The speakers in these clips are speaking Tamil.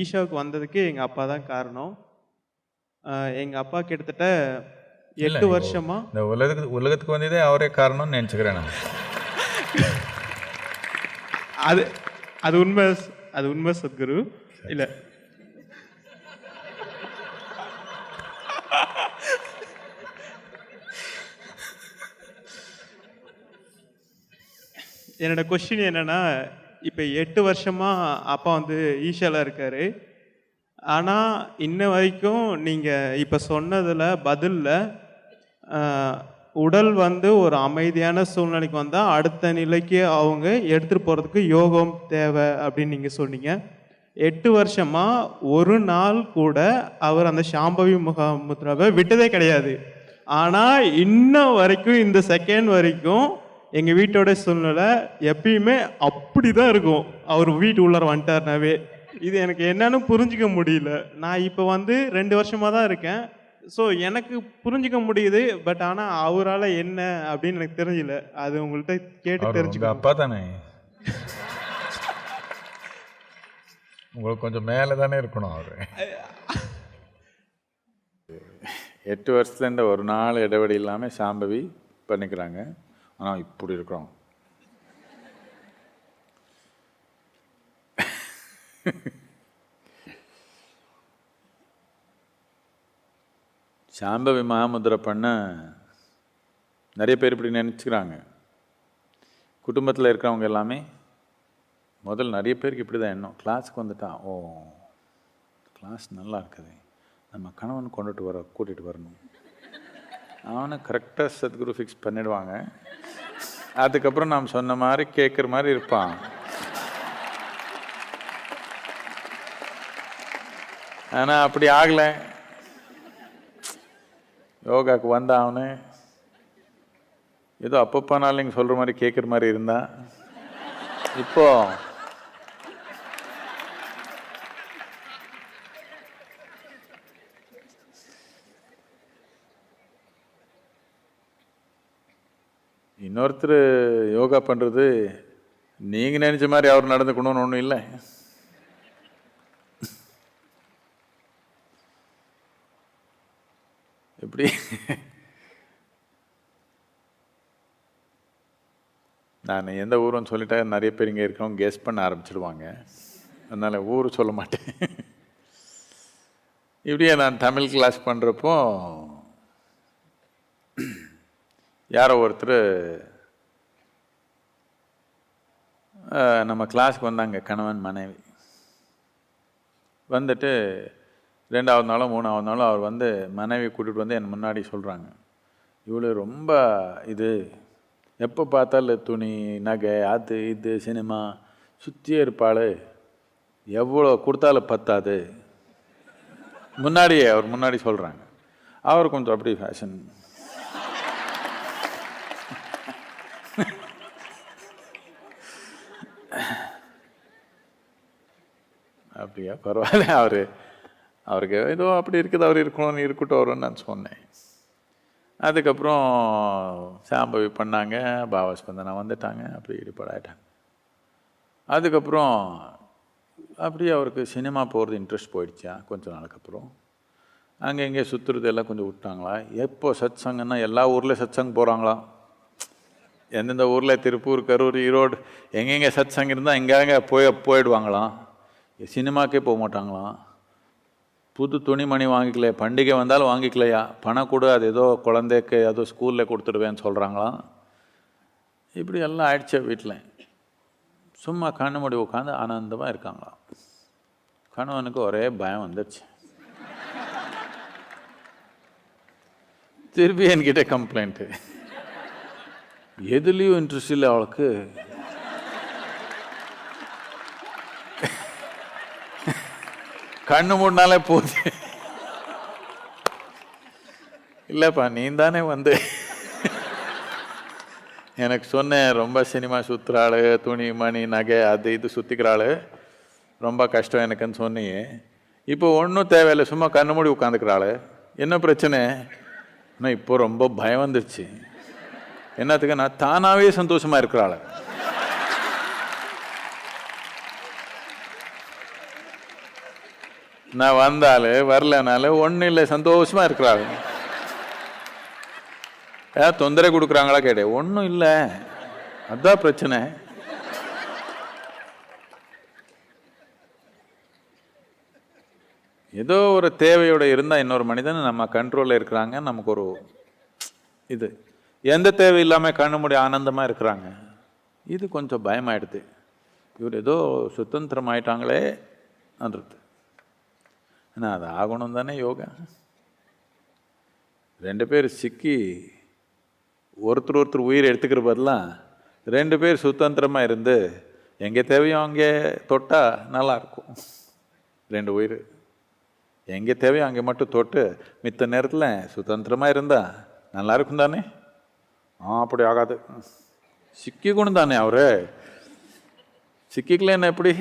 ஈஷாவுக்கு வந்ததுக்கு எங்கள் அப்பா தான் காரணம். எங்கள் அப்பா கிட்டத்தட்ட இல்ல 8 நீங்க வருஷமா இந்த உலகத்துக்கு வந்ததே அவரே காரணம்னு நினச்சிக்கிறேன் நான். அது அது உண்மை அது உண்மை சத்குரு. இல்லை, என்னோட கொஸ்டின் என்னன்னா, இப்போ 8 வருஷமா அப்பா வந்து ஈஷால இருக்காரு. ஆனால் இன்ன வரைக்கும் நீங்கள் இப்போ சொன்னதில் பதிலில் உடல் வந்து ஒரு அமைதியான சூழ்நிலைக்கு வந்தால் அடுத்த நிலைக்கு அவங்க எடுத்துகிட்டு போகிறதுக்கு யோகம் தேவை அப்படின்னு நீங்கள் சொன்னீங்க. 8 வருஷமாக ஒரு நாள் கூட அவர் அந்த சாம்பவி முகாமுத்ராவை விட்டதே கிடையாது. ஆனால் இன்ன வரைக்கும் இந்த செகண்ட் வரைக்கும் எங்கள் வீட்டோட சூழ்நிலை எப்பயுமே அப்படி தான் இருக்கும். அவர் வீட்டு உள்ளார வந்துட்டார்னாவே இது எனக்கு என்னன்னு புரிஞ்சிக்க முடியல. நான் இப்போ வந்து 2 வருஷமாக தான் இருக்கேன். ஸோ எனக்கு புரிஞ்சிக்க முடியுது. பட் ஆனால் அவரால் என்ன அப்படின்னு எனக்கு தெரியல. அது உங்கள்கிட்ட கேட்டு அவர் உங்க தெரிஞ்சுக்கணும். அப்பா தானே, உங்களுக்கு கொஞ்சம் மேலே தானே இருக்கணும் அவர். 8 வருஷத்துலேருந்து ஒரு நாள் இடைவெளி இல்லாமல் சாம்பவி பண்ணிக்கிறாங்க. ஆனால் இப்படி இருக்கிறோம். சாம்பவி மகாமுத்ரை பண்ண நிறைய பேர் இப்படி நினச்சிக்கிறாங்க. குடும்பத்தில் இருக்கிறவங்க எல்லாமே முதல் நிறைய பேருக்கு இப்படி தான் எண்ணம். கிளாஸுக்கு வந்துட்டான், ஓ கிளாஸ் நல்லா இருக்குது, நம்ம கணவன் கூட்டிகிட்டு வரணும். அவனை கரெக்டாக சத்குரு ஃபிக்ஸ் பண்ணிடுவாங்க. அதுக்கப்புறம் நாம் சொன்ன மாதிரி கேட்குற மாதிரி இருப்பான். ஆனால் அப்படி ஆகலை. யோகாவுக்கு வந்தான் அவனு, ஏதோ அப்பப்போனாலும் நீங்கள் சொல்கிற மாதிரி கேட்குற மாதிரி இருந்தான். இப்போ இன்னொருத்தர் யோகா பண்ணுறது நீங்கள் நினச்ச மாதிரி அவர் நடந்துக்கணும்னு ஒன்றும் இல்லை. எப்படி நான் எந்த ஊருன்னு சொல்லிட்டா நிறைய பேர் இங்கே இருக்கவங்க கெஸ் பண்ண ஆரம்பிச்சிடுவாங்க. அதனால் ஊர் சொல்ல மாட்டேன். இப்படியே நான் தமிழ் கிளாஸ் பண்ணுறப்போ யாரோ ஒருத்தர் நம்ம கிளாஸுக்கு வந்தாங்க, கணவன் மனைவி. வந்துட்டு 2வது நாளோ 3வது நாளோ அவர் வந்து மனைவி கூட்டிகிட்டு வந்து என் முன்னாடி சொல்கிறாங்க, இவ்வளோ ரொம்ப இது எப்போ பார்த்தாலும் துணி நகை அது இது சினிமா சுற்றியே இருப்பாள், எவ்வளோ கொடுத்தாலும் பத்தாது. அவர் முன்னாடி சொல்கிறாங்க. அவர் கொஞ்சம் அப்படி ஃபேஷன் அப்படியா, பரவாயில்ல, அவருக்கு ஏதோ அப்படி இருக்குது, அவர் இருக்கட்டும் வரும்னு நான் சொன்னேன். அதுக்கப்புறம் சாம்பவி பண்ணாங்க, பாவஸ்பந்தனா வந்துட்டாங்க, அப்படி ஈடுபாடாயிட்டாங்க. அதுக்கப்புறம் அப்படியே அவருக்கு சினிமா போகிறது இன்ட்ரெஸ்ட் போயிடுச்சா. கொஞ்ச நாளுக்கு அப்புறம் அங்கே இங்கே சுற்றுறது எல்லாம் கொஞ்சம் விட்டாங்களா. எப்போ சத் சங்கன்னா எல்லா ஊர்லேயும் சத் சங் போகிறாங்களா. எந்தெந்த ஊரில் திருப்பூர், கரூர், ஈரோடு எங்கெங்கே சத் சங் இருந்தால் எங்கெங்கே போயிடுவாங்களாம். சினிமாக்கே போக மாட்டாங்களாம். புது துணிமணி வாங்கிக்கல, பண்டிகை வந்தாலும் வாங்கிக்கலையா, பணம் கூட அது ஏதோ குழந்தைக்கு ஏதோ ஸ்கூலில் கொடுத்துடுவேன்னு சொல்கிறாங்களாம். இப்படி எல்லாம் ஆயிடுச்சு. வீட்டில் சும்மா கண்ணு மூடி உட்காந்து ஆனந்தமாக இருக்காங்களாம். கணவனுக்கு ஒரே பயம் வந்துடுச்சு. திருப்பி என்கிட்ட கம்ப்ளைண்ட்டு, எதுலேயும் இன்ட்ரெஸ்ட் இல்லை அவளுக்கு, கண்ணு மூடினாலே போகுது. இல்லைப்பா, நீ தானே வந்து எனக்கு சொன்னேன், ரொம்ப சினிமா சுற்றுறாள், துணி மணி நகை அது இது சுற்றிக்கிறாள், ரொம்ப கஷ்டம் எனக்குன்னு சொன்னியே. இப்போ ஒன்றும் தேவையில்லை, சும்மா கண்ணு மூடி உட்காந்துக்கிறாள், என்ன பிரச்சனை? ஆனால் இப்போ ரொம்ப பயம் வந்துடுச்சு. என்னத்துக்கு? நான் தானாகவே சந்தோஷமாக இருக்கிறாள். நான் வந்தாலும் வரலனாலும் ஒன்றும் இல்லை, சந்தோஷமா இருக்கிறாங்க. ஏன் தொந்தரவு கொடுக்குறாங்களா கேட்டே, ஒன்றும் இல்லை, அதான் பிரச்சனை. ஏதோ ஒரு தேவையோட இருந்தால் இன்னொரு மனிதன் நம்ம கண்ட்ரோலில் இருக்கிறாங்க, நமக்கு ஒரு இது. எந்த தேவை இல்லாமல் கண்ணு மூடி ஆனந்தமாக இருக்கிறாங்க, இது கொஞ்சம் பயமாயிடுது. இவர் ஏதோ சுதந்திரம் ஆயிட்டாங்களே அன்றது. ஆனால் அது ஆகணும் தானே யோகா. 2 பேர் சிக்கி ஒருத்தர் உயிர் எடுத்துக்கிற பதிலாம் 2 பேர் சுதந்திரமாக இருந்து எங்கே தேவையோ அங்கே தொட்டால் நல்லாயிருக்கும். 2 உயிர் எங்கே தேவையோ அங்கே மட்டும் தொட்டு மித்த நேரத்தில் சுதந்திரமாக இருந்தால் நல்லா இருக்கும் தானே. அப்படி ஆகாது, சிக்கிக்கணும் தானே. அவரு சிக்கிக்கல என்ன எப்படி?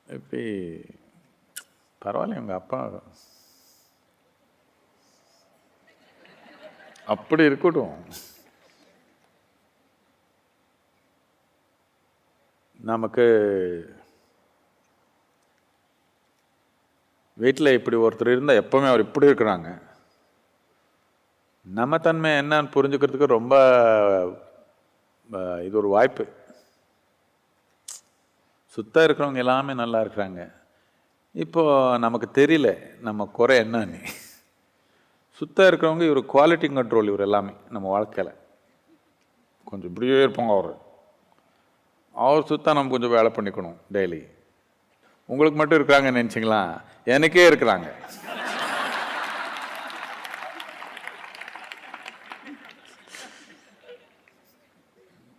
எப்படி பரவாயில்ல, உங்கள் அப்பா அப்படி இருக்கட்டும். நமக்கு வீட்டில் இப்படி ஒருத்தர் இருந்தால் எப்போவுமே அவர் இப்படி இருக்கிறாங்க. நம்ம தன்மை என்னன்னு புரிஞ்சுக்கிறதுக்கு ரொம்ப இது ஒரு வாய்ப்பு. சுத்தம் இருக்கிறவங்க எல்லாமே நல்லா இருக்கிறாங்க. இப்போது நமக்கு தெரியல நம்ம குறை என்னன்னு. சுத்தம் இருக்கிறவங்க இவர் குவாலிட்டி கண்ட்ரோல், இவர் எல்லாமே நம்ம வாழ்க்கையில் கொஞ்சம் இப்படியே இருப்பாங்க. அவர் சுத்தம் நம்ம கொஞ்சம் வேலை பண்ணிக்கணும் டெய்லி. உங்களுக்கு மட்டும் இருக்கிறாங்கன்னு நினச்சிங்களா, எனக்கே இருக்கிறாங்க.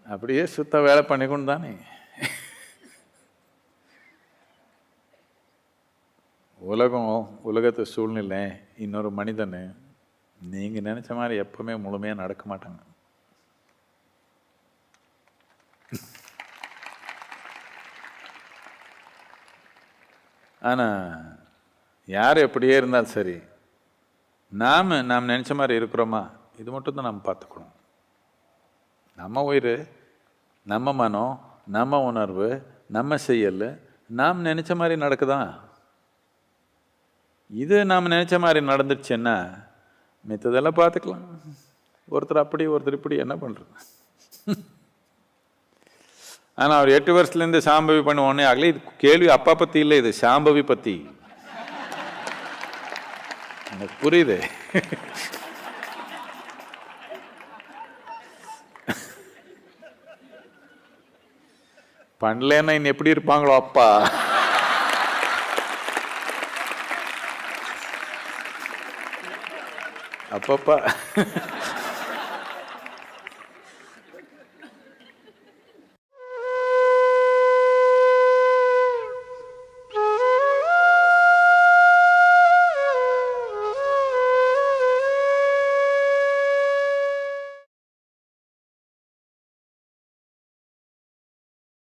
அப்படியே சுத்த வேலை பண்ணிக்கணும் தானே. உலகத்து சூழ்நிலை, இன்னொரு மனிதன் நீங்கள் நினச்ச மாதிரி எப்பவுமே முழுமையாக நடக்க மாட்டாங்க. ஆனால் யார் எப்படியே இருந்தாலும் சரி, நாம் நினச்ச மாதிரி இருக்கிறோமா, இது மட்டும்தான் நம்ம பார்த்துக்கணும். நம்ம உயிர், நம்ம மனம், நம்ம உணர்வு, நம்ம செயல் நாம் நினச்ச மாதிரி நடக்குதான். இது நாம் நினச்ச மாதிரி நடந்துடுச்சுன்னா மித்ததெல்லாம் பார்த்துக்கலாம். ஒருத்தர் அப்படி ஒருத்தர் இப்படி என்ன பண்ணுறது. ஆனால் அவர் 8 வருஷத்துலேருந்து சாம்பவி பண்ண உடனே ஆகல. இது கேள்வி அப்பா பற்றி இல்லை, இது சாம்பவி பற்றி. எனக்கு புரியுது. பண்ணலன்னா இன்னும் எப்படி இருப்பாங்களோ அப்பா. அப்பப்பா